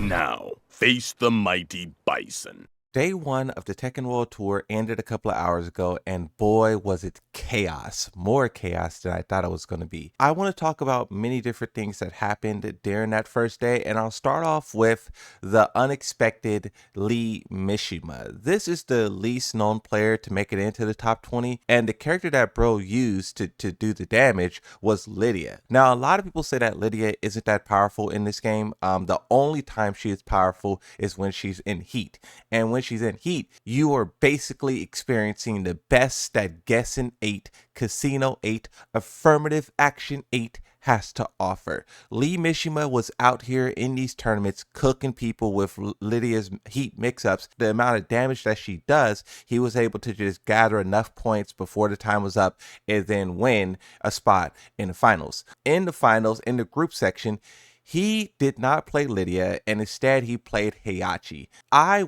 Now, face the mighty bison. Day one of the Tekken World Tour ended a couple of hours ago, and boy, was it chaos. More chaos than I thought it was going to be. I want to talk about many different things that happened during that first day, and I'll start off with the unexpected Lee Mishima. This is the least known player to make it into the top 20, and the character that Bro used to do the damage was Lydia. Now, a lot of people say that Lydia isn't that powerful in this game. The only time she is powerful is when she's in heat, and when she's in heat, you are basically experiencing the best that Guessing 8, Casino 8, Affirmative Action 8 has to offer. Lee Mishima was out here in these tournaments cooking people with Lydia's heat mix-ups. The amount of damage that she does, he was able to just gather enough points before the time was up and then win a spot in the finals. In the finals, in the group section, he did not play Lydia, and instead he played Heihachi.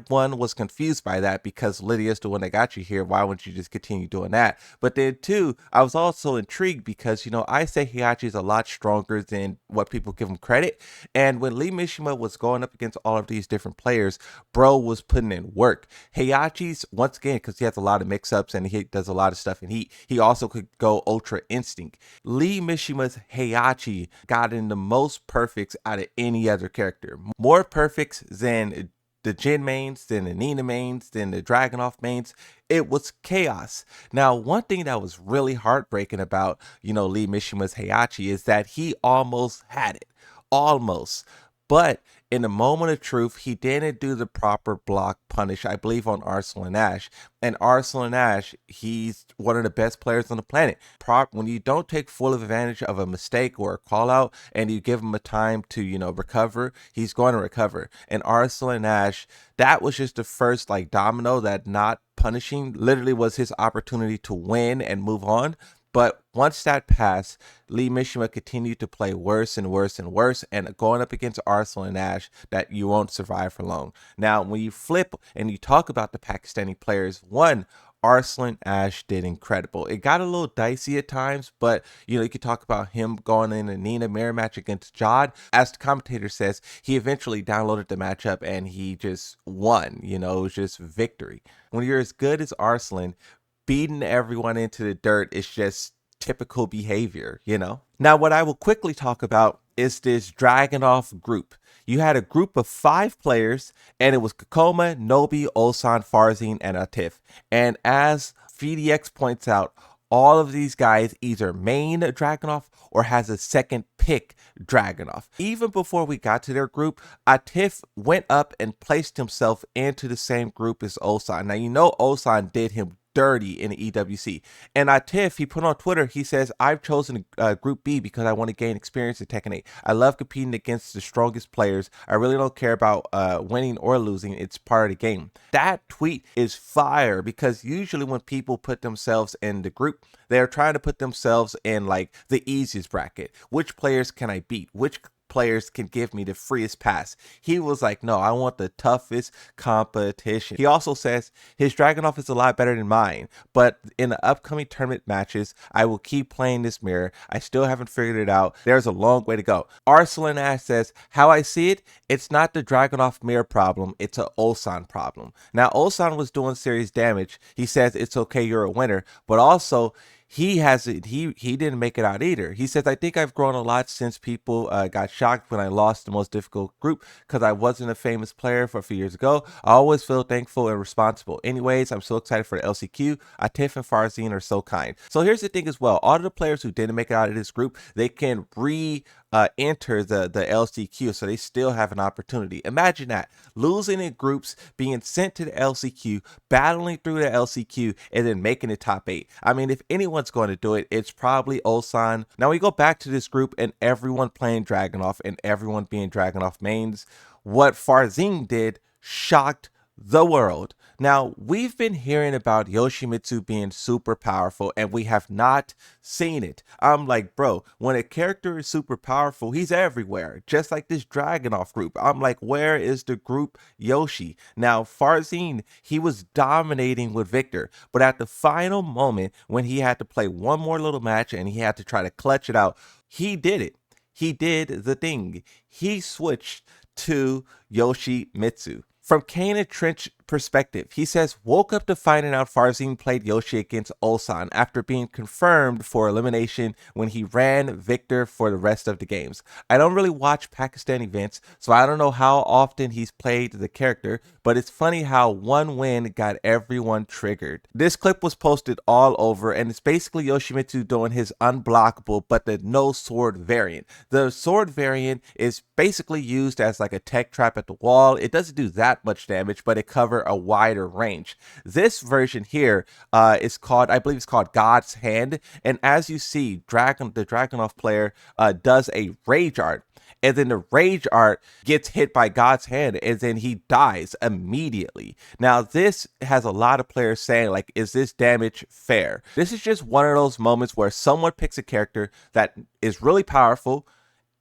One, was confused by that because Lydia's the one that got you here. Why wouldn't you just continue doing that? But then two, I was also intrigued because, I say Heihachi is a lot stronger than what people give him credit. And when Lee Mishima was going up against all of these different players, Bro was putting in work. Heihachi's, once again, because he has a lot of mix-ups and he does a lot of stuff in heat, he also could go Ultra Instinct. Lee Mishima's Heihachi got in the most perfect out of any other character. More perfects than the Jin mains, than the Nina mains, than the Dragonov mains. It was chaos. Now, one thing that was really heartbreaking about, Lee Mishima's Heihachi is that he almost had it. Almost. But in the moment of truth, he didn't do the proper block punish, I believe, on Arsenal and Ash. And Arsenal and Ash, he's one of the best players on the planet. When you don't take full advantage of a mistake or a call out and you give him a time to, recover, he's going to recover. And Arsenal and Ash, that was just the first domino that not punishing literally was his opportunity to win and move on. But once that passed, Lee Mishima continued to play worse and worse and worse, and going up against Arsenal and Ash, that you won't survive for long. Now, when you flip and you talk about the Pakistani players, one, Arsenal and Ash did incredible. It got a little dicey at times, but you could talk about him going in a Nina mirror match against Jod. As the commentator says, he eventually downloaded the matchup and he just won. It was just victory. When you're as good as Arslan, beating everyone into the dirt is just typical behavior, Now, what I will quickly talk about is this Dragonov group. You had a group of 5 players, and it was Kokoma, Nobi, Ulsan, Farzeen, and Atif. And as VDX points out, all of these guys either main Dragonov or has a second pick Dragonov. Even before we got to their group, Atif went up and placed himself into the same group as Ulsan. Now, Ulsan did him dirty in the EWC. And Atif, he put on Twitter, he says, I've chosen Group B because I want to gain experience in Tekken 8. I love competing against the strongest players. I really don't care about winning or losing. It's part of the game. That tweet is fire because usually when people put themselves in the group, they're trying to put themselves in the easiest bracket. Which players can I beat? Which players can give me the freest pass? He was like, no, I want the toughest competition. He also says his Dragonov is a lot better than mine, but in the upcoming tournament matches, I will keep playing this mirror. I still haven't figured it out. There's a long way to go. Arsenal Ash says, how I see it, it's not the Dragonov mirror problem, it's a Ulsan problem. Now, Ulsan was doing serious damage. He says it's okay, you're a winner, but also he didn't make it out either. He says, I think I've grown a lot since people got shocked when I lost the most difficult group because I wasn't a famous player for a few years ago. I always feel thankful and responsible. Anyways, I'm so excited for the LCQ. Atif and Farzeen are so kind. So here's the thing as well. All of the players who didn't make it out of this group, they can enter the LCQ, so they still have an opportunity. Imagine that, losing in groups, being sent to the LCQ, battling through the LCQ, and then making the top 8. I mean, if anyone's going to do it, it's probably Ulsan. Now we go back to this group and everyone playing Dragonov and everyone being Dragonov mains. What Farzeen did shocked the world. Now, we've been hearing about Yoshimitsu being super powerful, and we have not seen it. I'm like, bro, when a character is super powerful, he's everywhere, just like this Dragonov group. I'm like, where is the group Yoshi? Now, Farzeen, he was dominating with Victor, but at the final moment, when he had to play one more little match and he had to try to clutch it out, he did it. He did the thing. He switched to Yoshimitsu. From Kane and Trench perspective, he says, woke up to finding out Farzeen played Yoshi against Ulsan after being confirmed for elimination when he ran Victor for the rest of the games. I don't really watch Pakistan events, so I don't know how often he's played the character, but it's funny how one win got everyone triggered. This clip was posted all over, and it's basically Yoshimitsu doing his unblockable but the no sword variant. The sword variant is basically used as like a tech trap at the wall. It doesn't do that much damage, but it covers a wider range. This version here is called, I believe it's called God's Hand, and as you see, the Dragonov player does a rage art, and then the rage art gets hit by God's Hand, and then he dies immediately. Now, this has a lot of players saying, like, is this damage fair? This is just one of those moments where someone picks a character that is really powerful,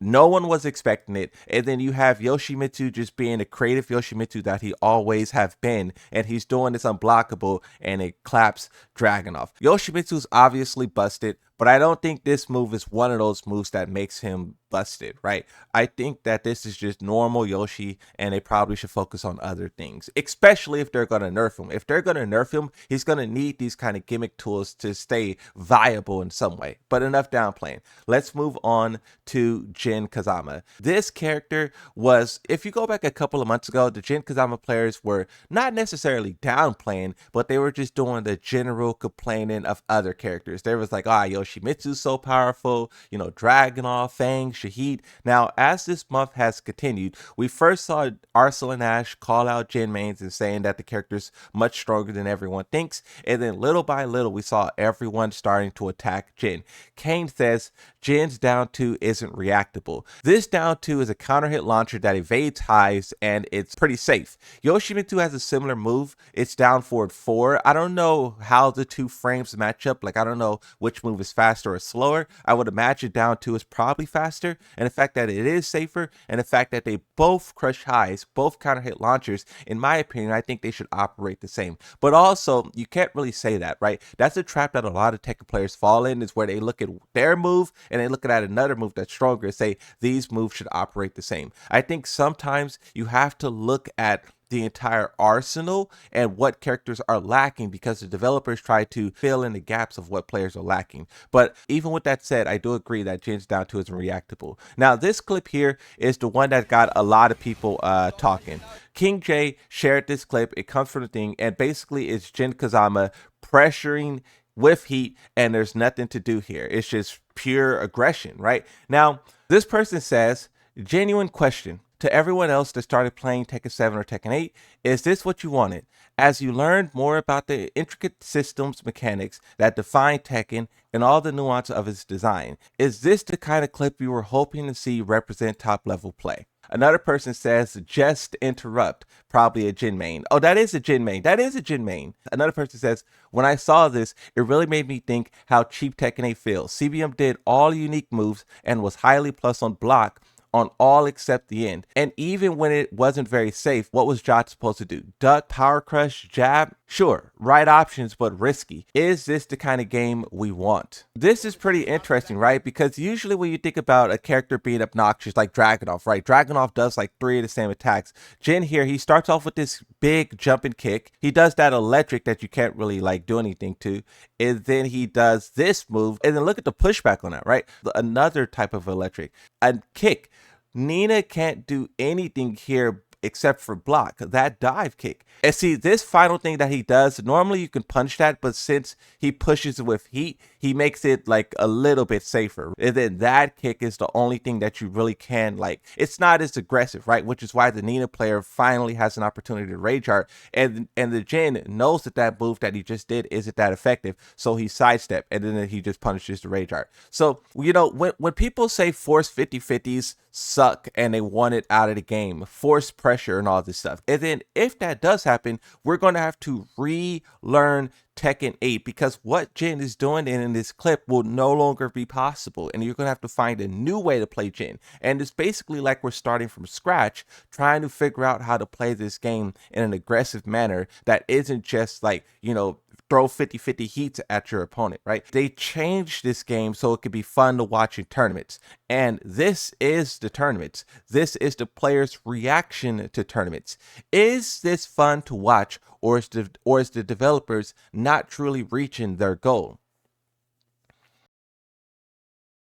no one was expecting it, and then you have Yoshimitsu just being the creative Yoshimitsu that he always have been, and he's doing this unblockable, and it claps Dragonov. Yoshimitsu's obviously busted, but I don't think this move is one of those moves that makes him busted, right? I think that this is just normal Yoshi, and they probably should focus on other things, especially if they're going to nerf him. If they're going to nerf him, he's going to need these kind of gimmick tools to stay viable in some way. But enough downplaying. Let's move on to Jin Kazama. This character was, if you go back a couple of months ago, the Jin Kazama players were not necessarily downplaying, but they were just doing the general complaining of other characters. There was like, Yoshimitsu's so powerful, you know, Dragonov, Fang, Shahid. Now, as this month has continued, we first saw Arcel and Ash call out Jin mains and saying that the character's much stronger than everyone thinks, and then little by little we saw everyone starting to attack Jin. Kane says Jin's down 2 isn't reactable. This down 2 is a counter hit launcher that evades hives, and it's pretty safe. Yoshimitsu has a similar move. It's down forward 4. I don't know how the two frames match up. Like, I don't know which move is faster or slower. I would imagine down 2 is probably faster, and the fact that it is safer, and the fact that they both crush highs, both counter hit launchers, in my opinion, I think they should operate the same. But also, you can't really say that, right? That's a trap that a lot of Tekken players fall in, is where they look at their move and they look at another move that's stronger and say these moves should operate the same. I think sometimes you have to look at the entire arsenal and what characters are lacking, because the developers try to fill in the gaps of what players are lacking. But even with that said, I do agree that Jin's down 2 isn't reactable. Now, this clip here is the one that got a lot of people talking. King J shared this clip. It comes from the thing, and basically it's Jin Kazama pressuring with heat, and there's nothing to do here. It's just pure aggression, right? Now, this person says, genuine question to everyone else that started playing Tekken 7 or Tekken 8, is this what you wanted? As you learned more about the intricate systems mechanics that define Tekken and all the nuance of its design, is this the kind of clip you were hoping to see represent top level play? Another person says, just interrupt, probably a Jin main. Oh, that is a Jin main. That is a Jin main. Another person says, when I saw this, it really made me think how cheap Tekken 8 feels. CBM did all unique moves and was highly plus on block on all except the end. And even when it wasn't very safe, what was Jot supposed to do? Duck, power crush, jab? Sure, right options, but risky. Is this the kind of game we want? This is pretty interesting, right? Because usually when you think about a character being obnoxious, like Dragonov, right? Dragonov does like 3 of the same attacks. Jin here, he starts off with this big jumping kick. He does that electric that you can't really like do anything to. And then he does this move. And then look at the pushback on that, right? Another type of electric. A kick. Nina can't do anything here except for block that dive kick. And see, this final thing that he does, normally you can punch that, but since he pushes it with heat, he makes it like a little bit safer. And then that kick is the only thing that you really can like. It's not as aggressive, right? Which is why the Nina player finally has an opportunity to rage art, and the Jin knows that that move that he just did isn't that effective, so he sidestep and then he just punishes the rage art. So, you know, when people say force 50-50s suck and they want it out of the game, force pressure and all this stuff, and then if that does happen, we're going to have to relearn Tekken 8, because what Jin is doing in this clip will no longer be possible, and you're going to have to find a new way to play Jin. And it's basically like we're starting from scratch, trying to figure out how to play this game in an aggressive manner that isn't just like, you know, throw 50-50 heats at your opponent, right? They changed this game so it could be fun to watch in tournaments. And this is the tournaments. This is the players' reaction to tournaments. Is this fun to watch, or is the developers not truly reaching their goal?